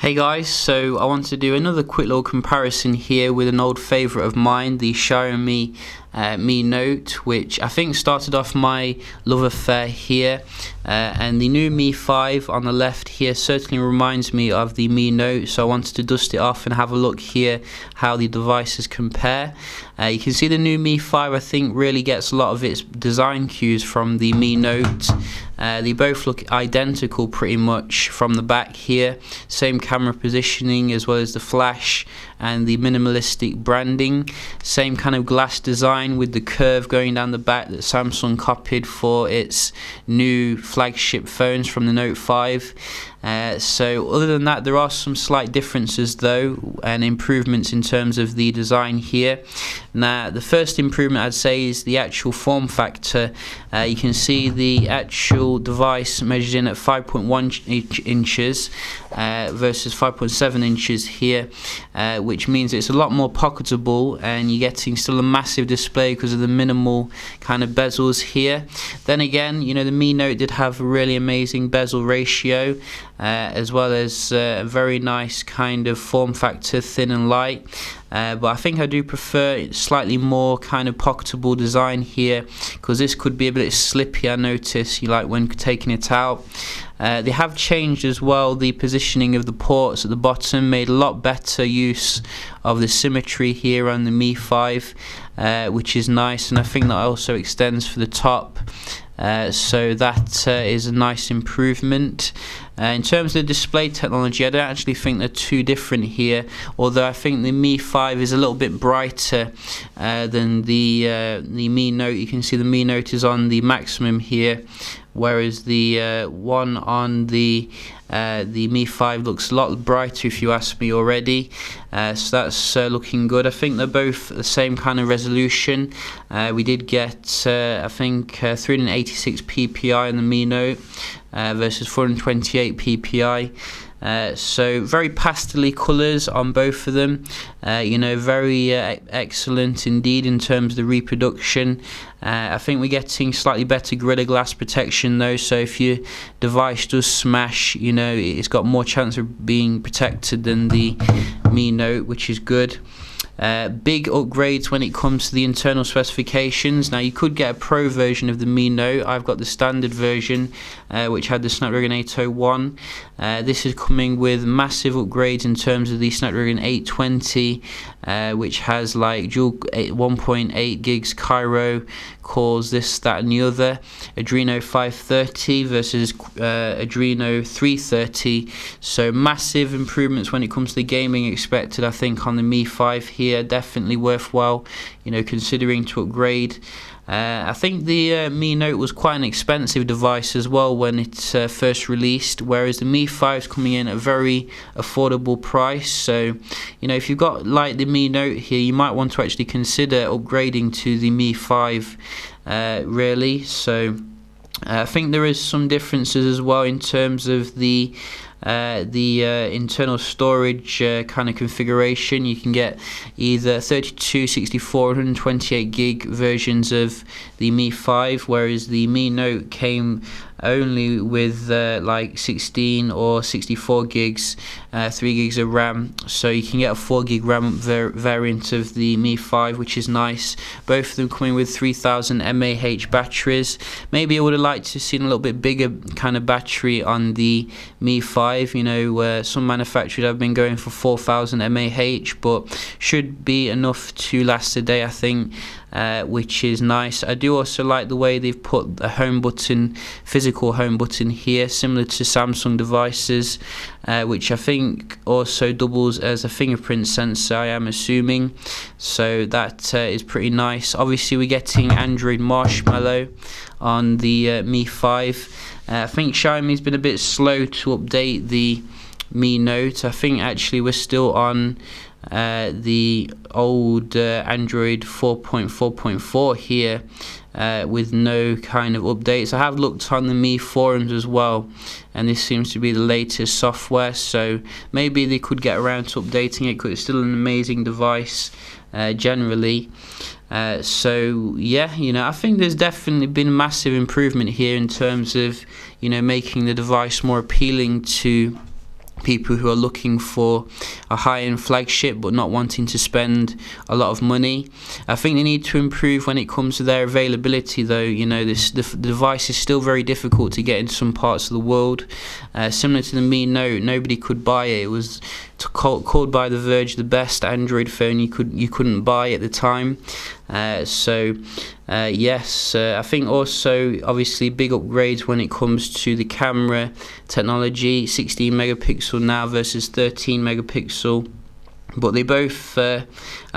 Hey guys, so I want to do another quick little comparison here with an old favourite of mine, the Xiaomi Mi Note, which I think started off my love affair here, and the new Mi 5 on the left here certainly reminds me of the Mi Note, so I wanted to dust it off and have a look here how the devices compare. You can see the new Mi 5 I think really gets a lot of its design cues from the Mi Note. They both look identical pretty much from the back here, same camera positioning as well as the flash and the minimalistic branding, same kind of glass design with the curve going down the back that Samsung copied for its new flagship phones from the Note 5. So other than that, there are some slight differences though, and improvements in terms of the design here. Now the first improvement I'd say is the actual form factor. You can see the actual device measured in at 5.1 inches versus 5.7 inches here, which means it's a lot more pocketable and you're getting still a massive display because of the minimal kind of bezels here. Then again, you know, the Mi Note did have a really amazing bezel ratio, as well as a very nice kind of form factor, thin and light. But I think I do prefer slightly more kind of pocketable design here, because this could be a bit slippy, I notice, you like when taking it out. They have changed as well the positioning of the ports at the bottom, made a lot better use of the symmetry here on the Mi 5, which is nice, and I think that also extends for the top. So that is a nice improvement. In terms of the display technology, I don't actually think they're too different here, although I think the Mi 5 is a little bit brighter than the Mi Note. You can see the Mi Note is on the maximum here, whereas the one on the Mi 5 looks a lot brighter if you ask me already. So that's looking good. I think they're both the same kind of resolution. We did get I think 386 ppi on the Mi Note versus 428 ppi. So very pastel-y colours on both of them, you know, very excellent indeed in terms of the reproduction. I think we're getting slightly better Gorilla Glass protection though, so if your device does smash, you know, it's got more chance of being protected than the Mi Note, which is good. Big upgrades when it comes to the internal specifications. Now you could get a Pro version of the Mi Note. I've got the standard version, which had the Snapdragon 801. This is coming with massive upgrades in terms of the Snapdragon 820, which has like dual 1.8 gigs Cairo cores, this, that and the other. Adreno 530 versus Adreno 330. So massive improvements when it comes to the gaming expected, I think, on the Mi 5 here. Definitely worthwhile, you know, considering to upgrade. I think the Mi Note was quite an expensive device as well when it first released, whereas the Mi 5 is coming in at a very affordable price. So, you know, if you've got like the Mi Note here, you might want to actually consider upgrading to the Mi 5, really. So I think there is some differences as well in terms of the internal storage kind of configuration. You can get either 32, 64, 128 gig versions of the Mi 5, whereas the Mi Note came only with like 16 or 64 gigs, 3 gigs of RAM, so you can get a 4 gig RAM variant of the Mi 5, which is nice. Both of them coming with 3000 mAh batteries. Maybe I would have liked to see a little bit bigger kind of battery on the Mi 5, you know, where some manufacturers have been going for 4000 mAh, but should be enough to last a day, I think. Which is nice. I do also like the way they've put the home button, physical home button here, similar to Samsung devices, which I think also doubles as a fingerprint sensor, I am assuming. So that is pretty nice. Obviously we're getting Android Marshmallow on the Mi 5. I think Xiaomi's been a bit slow to update the Mi Note. I think actually we're still on the old Android 4.4.4 here, with no kind of updates. I have looked on the Mi forums as well, and this seems to be the latest software, so maybe they could get around to updating it, because it's still an amazing device generally. So yeah, you know, I think there's definitely been massive improvement here in terms of, you know, making the device more appealing to people who are looking for a high-end flagship but not wanting to spend a lot of money. I think they need to improve when it comes to their availability, though. You know, the device is still very difficult to get in some parts of the world. Similar to the Mi Note, nobody could buy it. It was called by The Verge the best Android phone you couldn't buy at the time. Yes, I think also obviously big upgrades when it comes to the camera technology. 16 megapixel now versus 13 megapixel. But they both, I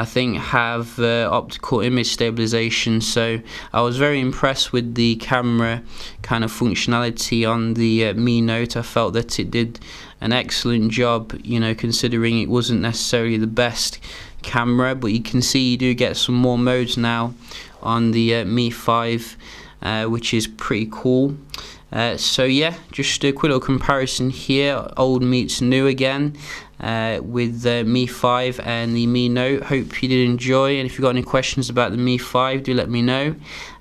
think, have optical image stabilization, so I was very impressed with the camera kind of functionality on the Mi Note. I felt that it did an excellent job, you know, considering it wasn't necessarily the best camera, but you can see you do get some more modes now on the Mi5, which is pretty cool. So yeah, just a quick little comparison here, old meets new again, with the Mi5 and the Mi Note. Hope you did enjoy, and if you've got any questions about the Mi5, do let me know,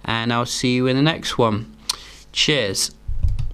and I'll see you in the next one. Cheers.